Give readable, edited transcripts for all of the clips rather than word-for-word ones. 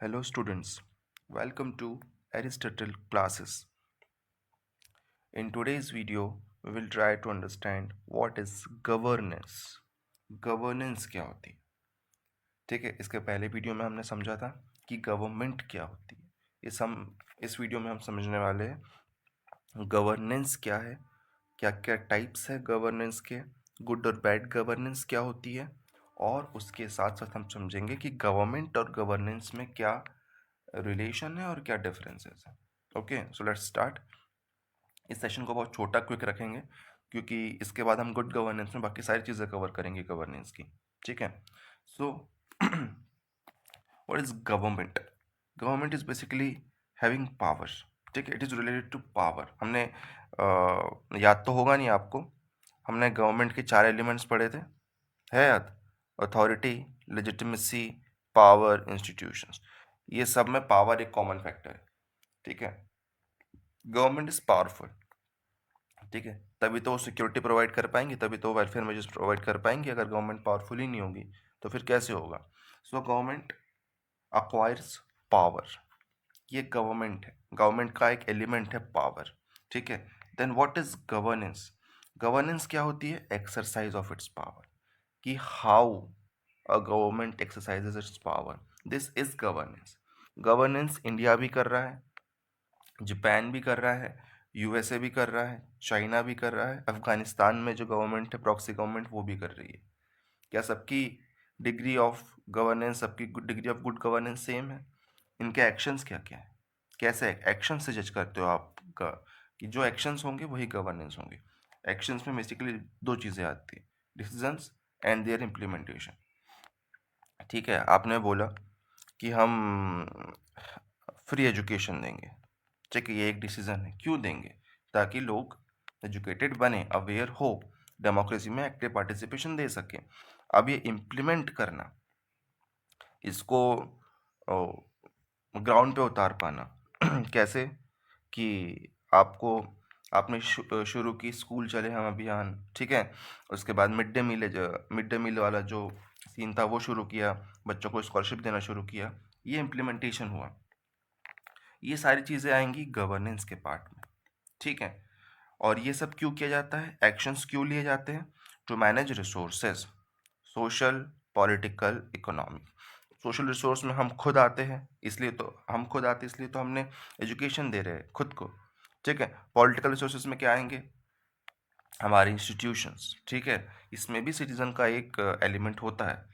Hello students, welcome to Aristotle classes. In today's video, we will try to understand what is governance. Governance क्या होती है? ठीक है, इसके पहले वीडियो में हमने समझा था कि गवर्नमेंट क्या होती है। इस वीडियो में हम समझने वाले हैं गवर्नेंस क्या है, क्या क्या टाइप्स है गवर्नेंस के, गुड और बैड गवर्नेंस क्या होती है, और उसके साथ साथ हम समझेंगे कि गवर्नमेंट और गवर्नेंस में क्या रिलेशन है और क्या डिफरेंसेस है। Okay, so let's start. इस सेशन को बहुत छोटा क्विक रखेंगे क्योंकि इसके बाद हम गुड गवर्नेंस में बाकी सारी चीज़ें कवर करेंगे गवर्नेंस की। ठीक है, so what is government? Government is basically having power. ठीक है, it is related to power. हमने याद तो होगा नहीं आपको, हमने गवर्नमेंट के 4 एलिमेंट्स पढ़े थे, है याद? Authority, legitimacy, power, institutions. ये सब में पावर एक कॉमन फैक्टर है। ठीक है, गवर्नमेंट इज पावरफुल। ठीक है, तभी तो वो सिक्योरिटी प्रोवाइड कर पाएंगे, तभी तो वेलफेयर मेजर्स प्रोवाइड कर पाएंगे। अगर गवर्नमेंट पावरफुल ही नहीं होगी तो फिर कैसे होगा? So government acquires power. ये गवर्नमेंट है, गवर्नमेंट का एक एलिमेंट है पावर। ठीक है, then what is governance? Governance क्या होती है? एक्सरसाइज ऑफ इट्स पावर, कि how a government exercises its power, this is governance. Governance India भी कर रहा है, जापान भी कर रहा है, यूएसए भी कर रहा है, चाइना भी कर रहा है, अफगानिस्तान में जो गवर्नमेंट है प्रॉक्सी गवर्नमेंट वो भी कर रही है। क्या सबकी डिग्री ऑफ गवर्नेंस, सबकी degree of good governance same है? इनके एक्शंस क्या क्या है? कैसे एक्शन से जज करते हो आप कि जो एक्शंस होंगे वही गवर्नेंस होंगे? एक्शंस में बेसिकली दो चीज़ें आती है, डिसीजंस एंड देयर इम्प्लीमेंटेशन। ठीक है, आपने बोला कि हम फ्री एजुकेशन देंगे। ठीक है, ये एक डिसीजन है। क्यों देंगे? ताकि लोग एजुकेटेड बने, अवेयर हो, डेमोक्रेसी में एक्टिव पार्टिसिपेशन दे सकें। अब ये इम्प्लीमेंट करना, इसको ग्राउंड पे उतार पाना कैसे? कि आपको आपने शुरू की स्कूल चले हम अभियान। ठीक है, उसके बाद मिड डे मील वाला जो सीन था वो शुरू किया, बच्चों को स्कॉलरशिप देना शुरू किया, ये इम्प्लीमेंटेशन हुआ। ये सारी चीज़ें आएंगी गवर्नेंस के पार्ट में। ठीक है, और ये सब क्यों किया जाता है? एक्शंस क्यों लिए जाते हैं? To manage resources, social, political, economic. Social resource में हम खुद आते हैं, इसलिए तो हमने एजुकेशन दे रहे हैं खुद को। ठीक है, पॉलिटिकल रिसोर्सेज में क्या आएंगे? हमारे इंस्टीट्यूशंस। ठीक है, इसमें भी सिटीजन का एक एलिमेंट होता है।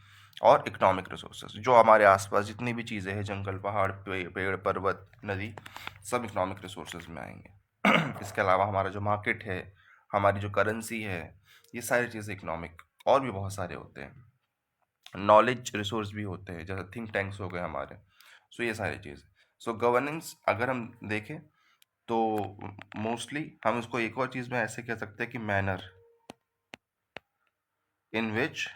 और इकोनॉमिक रिसोर्सेज, जो हमारे आसपास जितनी भी चीज़ें हैं, जंगल, पहाड़, पेड़, पर्वत, नदी, सब इकोनॉमिक रिसोर्सेज में आएंगे। इसके अलावा हमारा जो मार्केट है, हमारी जो करेंसी है, ये सारी चीज़ें इकोनॉमिक, और भी बहुत सारे होते हैं। नॉलेज रिसोर्स भी होते हैं, जैसे थिंक टैंक्स हो गए हमारे। सो ये सारी चीज़। सो गवर्नेंस अगर हम देखें तो मोस्टली हम इसको एक और चीज़ में ऐसे कह सकते हैं कि manner in which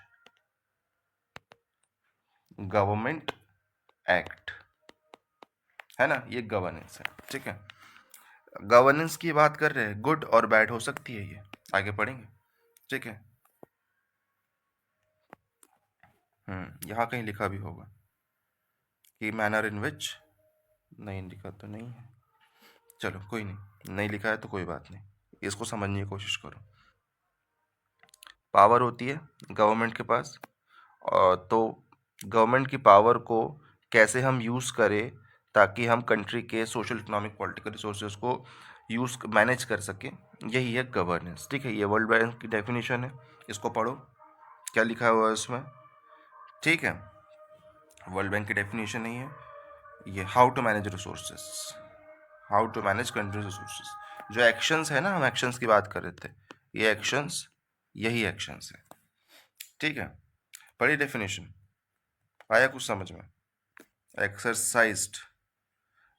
government act, है ना, ये गवर्नेंस है। ठीक है, गवर्नेंस की बात कर रहे हैं, गुड और बैड हो सकती है, ये आगे पढ़ेंगे। ठीक है, यहाँ कहीं लिखा भी होगा कि मैनर इन विच, नहीं लिखा तो नहीं है, चलो कोई नहीं, नहीं लिखा है तो कोई बात नहीं, इसको समझने की कोशिश करो। पावर होती है गवर्नमेंट के पास, और तो गवर्नमेंट की पावर को कैसे हम यूज़ करें ताकि हम कंट्री के सोशल, इकोनॉमिक, पॉलिटिकल रिसोर्सेज को मैनेज कर सकें, यही है गवर्नेंस। ठीक है, ये वर्ल्ड बैंक की डेफिनेशन है, इसको पढ़ो क्या लिखा हुआ है उसमें। ठीक है, वर्ल्ड बैंक की डेफिनेशन नहीं है ये, how to manage resources, how to manage country resources. जो एक्शंस है ना, हम एक्शंस की बात कर रहे थे, ये एक्शंस, यही एक्शंस है। ठीक है, पढ़ी डेफिनेशन, आया कुछ समझ में? Exercised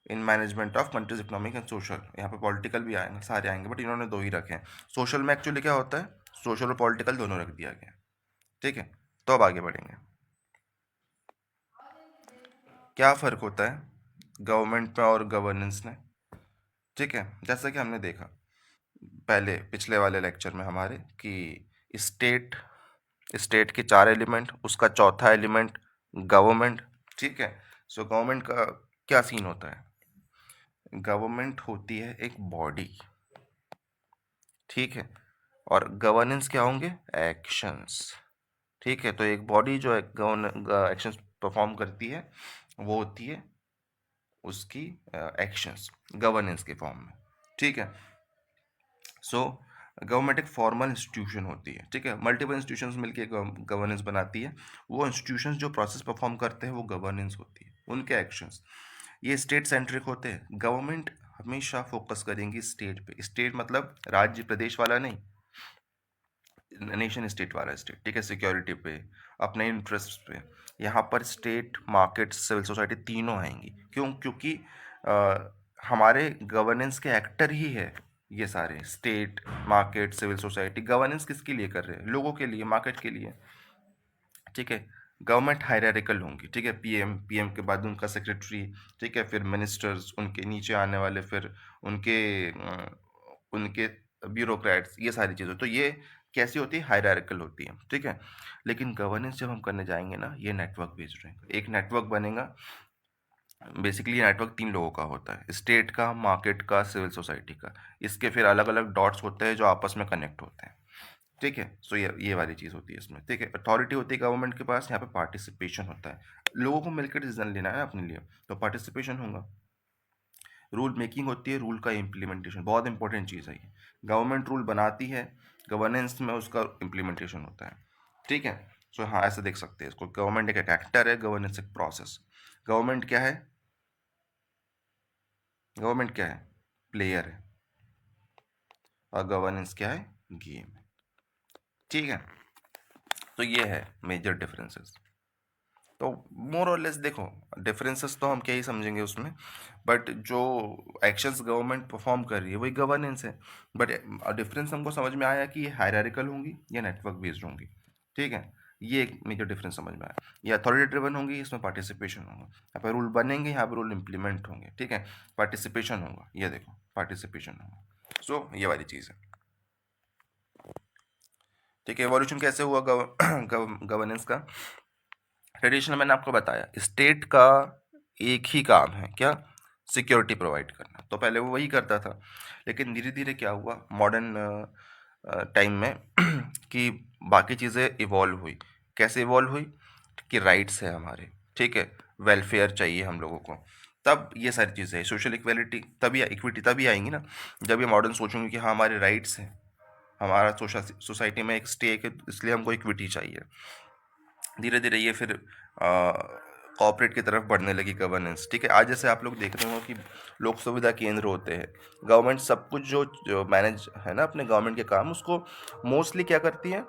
in management of countries economic and social. यहाँ पे पॉलिटिकल भी आएंगे, सारे आएंगे, बट इन्होंने दो ही रखे हैं। सोशल में एक्चुअली क्या होता है, सोशल और पॉलिटिकल दोनों रख दिया गया। ठीक है, तो अब आगे बढ़ेंगे। क्या फ़र्क होता है गवर्नमेंट में और गवर्नेंस में? ठीक है, जैसा कि हमने देखा पहले पिछले वाले लेक्चर में हमारे कि स्टेट, स्टेट के 4 एलिमेंट, उसका चौथा एलिमेंट गवर्नमेंट। ठीक है, सो गवर्नमेंट का क्या सीन होता है? गवर्नमेंट होती है एक बॉडी, ठीक है, और गवर्नेंस क्या होंगे? एक्शंस, ठीक है। तो एक बॉडी जो एक्शंस परफॉर्म करती है वो होती है उसकी एक्शंस गवर्नेंस के फॉर्म में, ठीक है। सो गवर्नमेंट एक फॉर्मल इंस्टीट्यूशन होती है, ठीक है, मल्टीपल इंस्टीट्यूशंस मिलके गवर्नेंस बनाती है। वो इंस्टीट्यूशंस जो प्रोसेस परफॉर्म करते हैं वो गवर्नेंस होती है, उनके एक्शंस। ये स्टेट सेंट्रिक होते हैं। गवर्नमेंट हमेशा फोकस करेंगी स्टेट पे। स्टेट मतलब राज्य प्रदेश वाला नहीं, नेशन स्टेट वाला स्टेट, ठीक है, सिक्योरिटी पे, अपने इंटरेस्ट पे। यहाँ पर स्टेट, मार्केट, सिविल सोसाइटी तीनों आएंगी। क्यों? क्योंकि हमारे गवर्नेंस के एक्टर ही है ये सारे, state, market, civil society. Governance किसके लिए कर रहे हैं? लोगों के लिए, मार्केट के लिए, ठीक है। गवर्नमेंट हायरार्किकल होंगी, ठीक है, पीएम के बाद उनका सेक्रेटरी, ठीक है, फिर मिनिस्टर्स, उनके नीचे आने वाले, फिर उनके उनके ब्यूरोक्रेट्स, ये सारी चीज़ें। तो ये कैसी होती है? हायरार्किकल होती है, ठीक है। लेकिन गवर्नेंस जब हम करने जाएंगे ना, ये नेटवर्क बेस्ड रहेगा। एक नेटवर्क बनेगा। बेसिकली नेटवर्क 3 लोगों का होता है, स्टेट का, मार्केट का, सिविल सोसाइटी का। इसके फिर अलग अलग डॉट्स होते हैं जो आपस में कनेक्ट होते हैं, ठीक है। सो ये वाली चीज़ होती है इसमें, ठीक है। अथॉरिटी होती है गवर्नमेंट के पास। यहाँ पे पार्टिसिपेशन होता है, लोगों को मिलकर डिसीजन लेना है अपने लिए, तो पार्टिसिपेशन होगा। रूल मेकिंग होती है, रूल का इम्प्लीमेंटेशन बहुत इंपॉर्टेंट चीज़ है ये। गवर्नमेंट रूल बनाती है, गवर्नेंस में उसका इम्प्लीमेंटेशन होता है, ठीक है। सो हाँ, ऐसे देख सकते हैं इसको। गवर्नमेंट एक एक्टर है, गवर्नेंस एक प्रोसेस। गवर्नमेंट क्या है? गवर्नमेंट क्या है? प्लेयर है। और गवर्नेंस क्या है? गेम है, ठीक है। तो ये है मेजर डिफरेंसेस। तो मोर और लेस देखो, डिफरेंसेस तो हम क्या ही समझेंगे उसमें, बट जो एक्शंस गवर्नमेंट परफॉर्म कर रही है वही गवर्नेंस है। बट डिफरेंस हमको समझ में आया कि ये हायरार्किकल होंगी या नेटवर्क बेस्ड होंगी, ठीक है। ये एक मेजर डिफरेंस समझ में आया। ये अथॉरिटी ड्रिवन होंगी, इसमें पार्टिसिपेशन होगा। यहाँ पर रूल बनेंगे, यहाँ पर रूल इम्प्लीमेंट होंगे, ठीक है। पार्टिसिपेशन होगा, ये देखो, पार्टिसिपेशन होगा। सो ये वाली चीज़ है, ठीक है। एवोल्यूशन कैसे हुआ गवर्नेंस का? ट्रेडिशनल मैंने आपको बताया, स्टेट का एक ही काम है, क्या? सिक्योरिटी प्रोवाइड करना। तो पहले वो वही करता था, लेकिन धीरे धीरे क्या हुआ मॉडर्न टाइम में कि बाकी चीज़ें इवॉल्व हुई। कैसे इवॉल्व हुई? कि राइट्स है हमारे, ठीक है, वेलफेयर चाहिए हम लोगों को। तब ये सारी चीज़ें, सोशल इक्वलिटी तभी, इक्विटी तभी आएंगी ना जब ये मॉडर्न सोचेंगे कि हाँ हमारे राइट्स हैं, हमारा सोसाइटी में एक स्टेक है, इसलिए हमको इक्विटी चाहिए। धीरे धीरे ये फिर कॉर्पोरेट की तरफ बढ़ने लगी गवर्नेंस, ठीक है। आज जैसे आप लोग देख रहे हो कि लोक सुविधा केंद्र होते हैं, गवर्नमेंट सब कुछ जो मैनेज है ना अपने गवर्नमेंट के काम, उसको मोस्टली क्या करती है?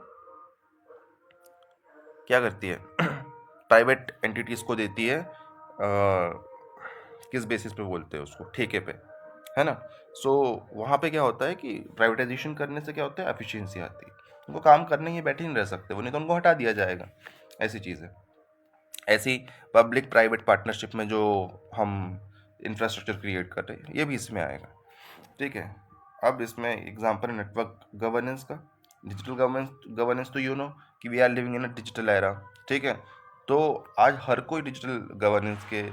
क्या करती है? प्राइवेट एंटिटीज़ को देती है। किस बेसिस पे बोलते हैं उसको? ठेके पे, है ना। सो वहाँ पे क्या होता है कि प्राइवेटाइजेशन करने से क्या होता है? एफिशिएंसी आती है। उनको काम करने ही बैठे नहीं रह सकते वो, नहीं तो उनको हटा दिया जाएगा। ऐसी चीज़ है। ऐसी पब्लिक प्राइवेट पार्टनरशिप में जो हम इंफ्रास्ट्रक्चर क्रिएट कर रहे हैं, ये भी इसमें आएगा, ठीक है। अब इसमें एग्जांपल है नेटवर्क गवर्नेंस का। डिजिटल गवर्नेंस तो कि we are living in a digital era, ठीक है। तो आज हर कोई डिजिटल गवर्नेंस के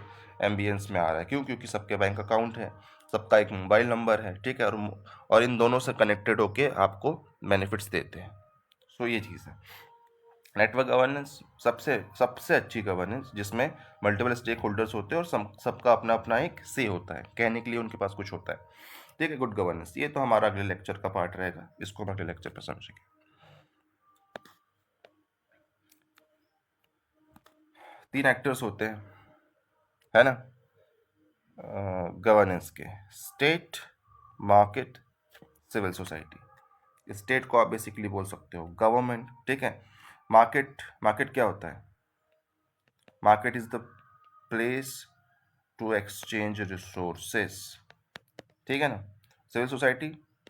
एम्बियंस में आ रहा है। क्यों? क्योंकि सबके बैंक अकाउंट है, सबका एक मोबाइल नंबर है, ठीक है, और इन दोनों से कनेक्टेड होके आपको बेनिफिट्स देते हैं। सो ये चीज़ है नेटवर्क गवर्नेंस। सबसे सबसे अच्छी गवर्नेंस जिसमें मल्टीपल स्टेक होल्डर्स होते हैं और सबका अपना अपना एक से होता है, कहने के लिए उनके पास कुछ होता है, ठीक है। गुड गवर्नेंस, ये तो हमारा अगले लेक्चर का पार्ट रहेगा, इसको हम अगले लेक्चर पर समझेंगे। 3 एक्टर्स होते हैं, है ना, गवर्नेंस के: state, market, civil society. State को आप बेसिकली बोल सकते हो गवर्नमेंट, ठीक है। मार्केट क्या होता है? Market is the place to exchange resources, ठीक है ना। सिविल सोसाइटी,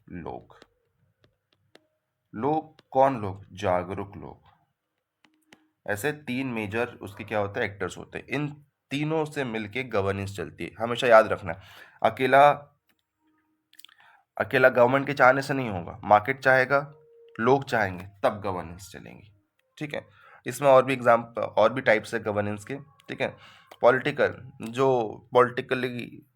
लोग। लोग कौन? लोग जागरूक लोग। ऐसे 3 मेजर उसके क्या होते हैं? एक्टर्स होते हैं। इन तीनों से मिलके गवर्नेंस चलती है, हमेशा याद रखना। अकेला अकेला गवर्नमेंट के चाहने से नहीं होगा, मार्केट चाहेगा, लोग चाहेंगे, तब गवर्नेंस चलेंगी, ठीक है। इसमें और भी टाइप्स है गवर्नेंस के, ठीक है। जो पॉलिटिकली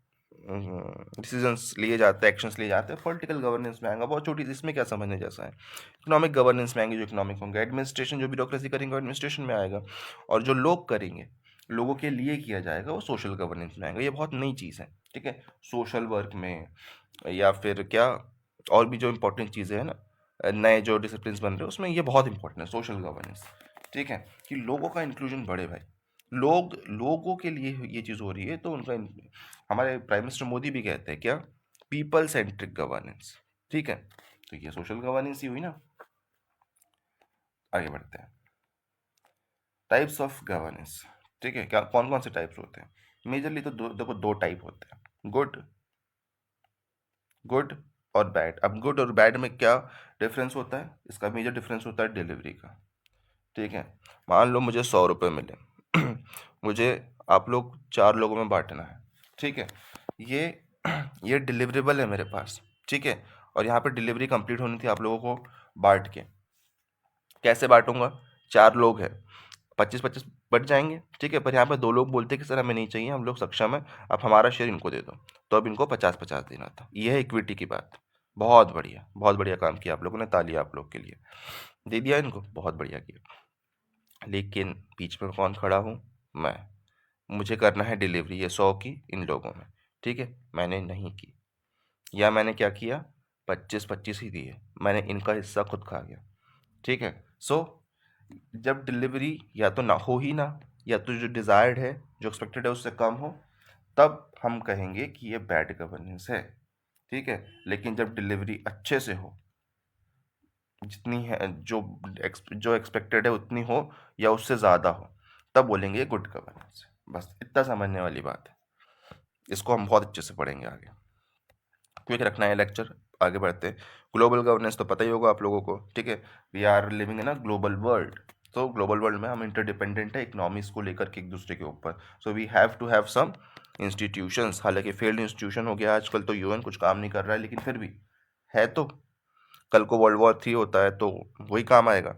डिसीजंस लिए जाते हैं, एक्शंस लिए जाते हैं, पॉलिटिकल गवर्नेंस में आएगा। बहुत छोटी, इसमें क्या समझने जैसा है। इकोनॉमिक गवर्नेंस में आएंगे, जो इकोनॉमिक होंगे। एडमिनिस्ट्रेशन, जो ब्यूरोक्रेसी करेंगे एडमिनिस्ट्रेशन में आएगा। और जो लोग करेंगे, लोगों के लिए किया जाएगा, वो सोशल गवर्नेंस में आएगा। ये बहुत नई चीज़ है, ठीक है। सोशल वर्क में या फिर क्या, और भी जो इंपॉर्टेंट चीज़ें हैं ना, नए जो डिसिप्लिन बन रहे हैं, उसमें ये बहुत इंपॉर्टेंट है, सोशल गवर्नेंस, ठीक है। कि लोगों का इंक्लूजन बढ़े भाई। लोगों के लिए ये चीज़ हो रही है, तो उनका हमारे प्राइम मिनिस्टर मोदी भी कहते हैं क्या, पीपल सेंट्रिक गवर्नेंस, ठीक है। तो ये सोशल गवर्नेंस ही हुई ना। आगे बढ़ते हैं। टाइप्स ऑफ गवर्नेंस, ठीक है। क्या कौन कौन से टाइप्स होते हैं? मेजरली तो देखो दो टाइप होते हैं, गुड गुड और बैड। अब गुड और बैड में क्या डिफरेंस होता है? इसका मेजर डिफरेंस होता है डिलीवरी का, ठीक है। मान लो मुझे 100 रुपये मिले मुझे आप लोग 4 लोगों में बांटना है, ठीक है। ये ये डिलीवरेबल है मेरे पास, ठीक है। और यहाँ पे डिलीवरी कंप्लीट होनी थी आप लोगों को बांट के। कैसे बांटूंगा? 4 लोग हैं, 25-25 बट जाएंगे, ठीक है। पर यहाँ पे 2 लोग बोलते हैं कि सर हमें नहीं चाहिए, हम लोग सक्षम है, आप हमारा शेयर इनको दे दो। तो अब इनको 50-50 देना था। यह है इक्विटी की बात। बहुत बढ़िया काम किया आप लोगों ने, तालियां आप लोग के लिए। दे दिया इनको, बहुत बढ़िया किया। लेकिन बीच में कौन खड़ा हूँ? मैं। मुझे करना है डिलीवरी ये 100 की इन लोगों में, ठीक है। मैंने नहीं की, या मैंने क्या किया, 25-25 ही दिए, मैंने इनका हिस्सा खुद खा गया, ठीक है। सो जब डिलीवरी या तो ना हो ही ना, या तो जो डिज़ायर्ड है, जो एक्सपेक्टेड है, उससे कम हो, तब हम कहेंगे कि ये बैड गवर्नेंस है, ठीक है। लेकिन जब डिलीवरी अच्छे से हो, जितनी है जो एक्सपेक्टेड है उतनी हो, या उससे ज़्यादा हो, तब बोलेंगे ये गुड गवर्नेंस है। बस इतना समझने वाली बात है। इसको हम बहुत अच्छे से पढ़ेंगे आगे। क्विक रखना है लेक्चर, आगे बढ़ते हैं। ग्लोबल गवर्नेंस तो पता ही होगा आप लोगों को, ठीक है। We are living in a global world. तो ग्लोबल वर्ल्ड में हम इंटरडिपेंडेंट है इकोनॉमीज को लेकर के एक दूसरे के ऊपर। So we have to have some institutions. हालांकि फेल्ड इंस्टीट्यूशन हो गया आजकल, तो यूएन कुछ काम नहीं कर रहा है, लेकिन फिर भी है। तो कल को वर्ल्ड वॉर 3 होता है तो वही काम आएगा।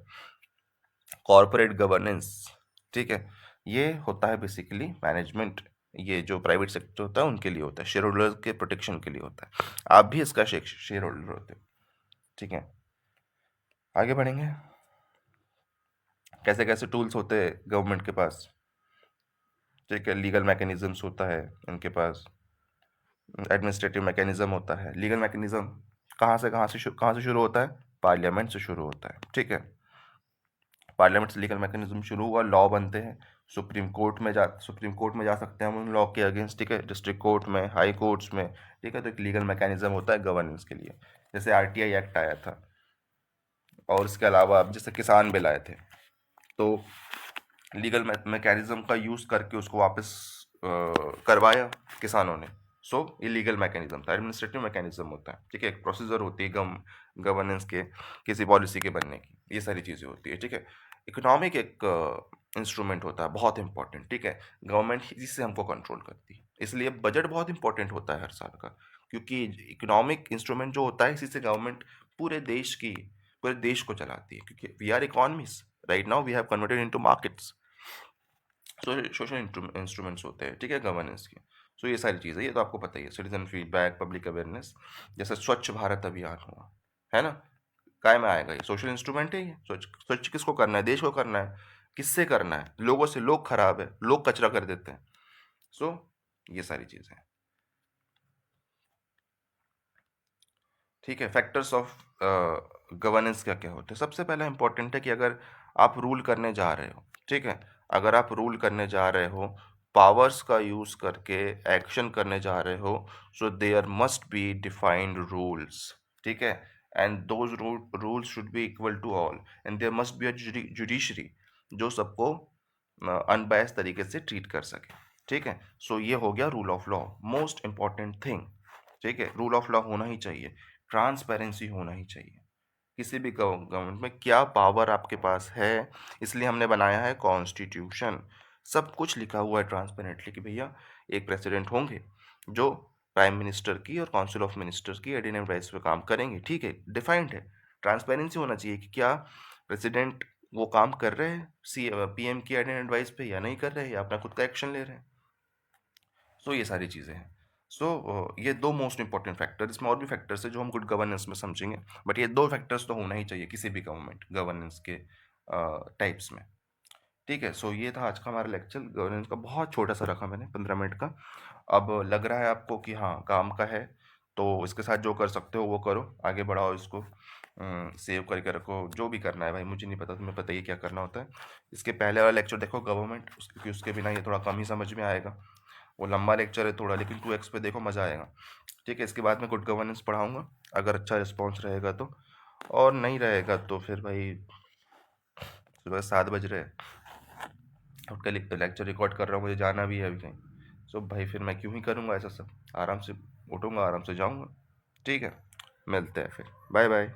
कॉरपोरेट गवर्नेंस, ठीक है। ये होता है बेसिकली मैनेजमेंट। ये जो प्राइवेट सेक्टर होता है उनके लिए होता है, शेयर होल्डर के प्रोटेक्शन के लिए होता है। आप भी इसका शेयर होल्डर होते हो, ठीक है। आगे बढ़ेंगे। कैसे कैसे टूल्स होते हैं गवर्नमेंट के पास, ठीक है। लीगल मैकेनिज्म्स होता है इनके पास, एडमिनिस्ट्रेटिव मैकेनिज्म होता है। लीगल मैकेनिज्म कहाँ से शुरू होता है? पार्लियामेंट से शुरू होता है, ठीक है। पार्लियामेंट से लीगल मैकेनिज्म शुरू हुआ, लॉ बनते हैं, सुप्रीम कोर्ट में जा सकते हैं हम उन लॉ के अगेंस्ट, ठीक है। डिस्ट्रिक्ट कोर्ट में, हाई कोर्ट्स में, ठीक है। तो एक लीगल मैकेनिज्म होता है गवर्नेंस के लिए। जैसे आरटीआई एक्ट आया था, और इसके अलावा अब जैसे किसान बिल आए थे, तो लीगल मैकेनिज्म का यूज़ करके उसको वापस करवाया किसानों ने। सो ये लीगल मैकेनिज्म था। एडमिनिस्ट्रेटिव मैकेनिज्म होता है, ठीक है। एक प्रोसीजर होती है गवर्नेंस के, किसी पॉलिसी के बनने की, ये सारी चीज़ें होती है, ठीक है। इकोनॉमिक एक इंस्ट्रूमेंट होता है, बहुत इंपॉर्टेंट, ठीक है। गवर्नमेंट ही से हमको कंट्रोल करती है, इसलिए बजट बहुत इंपॉर्टेंट होता है हर साल का। क्योंकि इकोनॉमिक इंस्ट्रूमेंट जो होता है, इसी से गवर्नमेंट पूरे पूरे देश को चलाती है। क्योंकि we are economies, right now we have converted into markets. Social instruments होते हैं, ठीक है, गवर्नेंस के। सो ये सारी चीज़ें, ये तो आपको पता ही है। सिटीजन फीडबैक, पब्लिक अवेयरनेस, जैसे स्वच्छ भारत अभियान हुआ, है ना। काय में आएगा? ये सोशल इंस्ट्रूमेंट है। ये स्वच्छ स्वच्छ किसको करना है? देश को करना है। किससे करना है? लोगों से। लोग खराब है, लोग कचरा कर देते हैं। सो ये सारी चीज़ें, ठीक है। फैक्टर्स ऑफ गवर्नेंस क्या क्या होते हैं? सबसे पहला इंपॉर्टेंट है कि अगर आप रूल करने जा रहे हो, ठीक है, अगर आप रूल करने जा रहे हो, पावर्स का यूज करके एक्शन करने जा रहे हो, so there must be defined rules, ठीक है। And those rules should be equal to all, and there must be a judiciary जो सबको अनबायस तरीके से ट्रीट कर सके, ठीक है। सो ये हो गया rule of law, most important thing, ठीक है। रूल ऑफ लॉ होना ही चाहिए, ट्रांसपेरेंसी होना ही चाहिए। किसी भी गवर्नमेंट में क्या पावर आपके पास है, इसलिए हमने बनाया है कॉन्स्टिट्यूशन। सब कुछ लिखा हुआ है ट्रांसपेरेंटली कि भैया एक प्रेसिडेंट होंगे जो प्राइम मिनिस्टर की और काउंसिल ऑफ मिनिस्टर्स की एडिन एडवाइस पे काम करेंगे, ठीक है। डिफाइंड है, ट्रांसपेरेंसी होना चाहिए कि क्या प्रेसिडेंट वो काम कर रहे हैं सी पीएम की एडिन एडवाइस पे, या नहीं कर रहे हैं, या अपना खुद का एक्शन ले रहे हैं, सो ये सारी चीज़ें हैं। सो ये 2 मोस्ट इम्पोर्टेंट फैक्टर, इसमें और भी फैक्टर्स हैं जो हम गुड गवर्नेंस में समझेंगे, बट ये 2 फैक्टर्स तो होना ही चाहिए किसी भी गवर्नेंस के टाइप्स में। ठीक है, सो ये था आज का हमारा लेक्चर गवर्नेंस का, बहुत छोटा-सा रखा मैंने 15 मिनट का। अब लग रहा है आपको कि हाँ, काम का है, तो इसके साथ जो कर सकते हो वो करो, आगे बढ़ाओ इसको, सेव करके रखो, जो भी करना है भाई, मुझे नहीं पता, तुम्हें पता ही है क्या करना होता है। इसके पहले वाला लेक्चर देखो गवर्नमेंट, क्योंकि उसके बिना ये थोड़ा कम ही समझ में आएगा। वो लंबा लेक्चर है थोड़ा, लेकिन 2x पे देखो, मज़ा आएगा। ठीक है, इसके बाद मैं गुड गवर्नेंस पढ़ाऊँगा, अगर अच्छा रिस्पॉन्स रहेगा तो, और नहीं रहेगा तो फिर भाई सुबह 7 बज रहे हैं, उठ के लेक्चर रिकॉर्ड कर रहा हूँ, मुझे जाना भी है अभी कहीं। सो भाई फिर मैं क्यों ही करूँगा ऐसा सब, आराम से उठूँगा, आराम से जाऊँगा। ठीक है, मिलते हैं फिर, बाय बाय।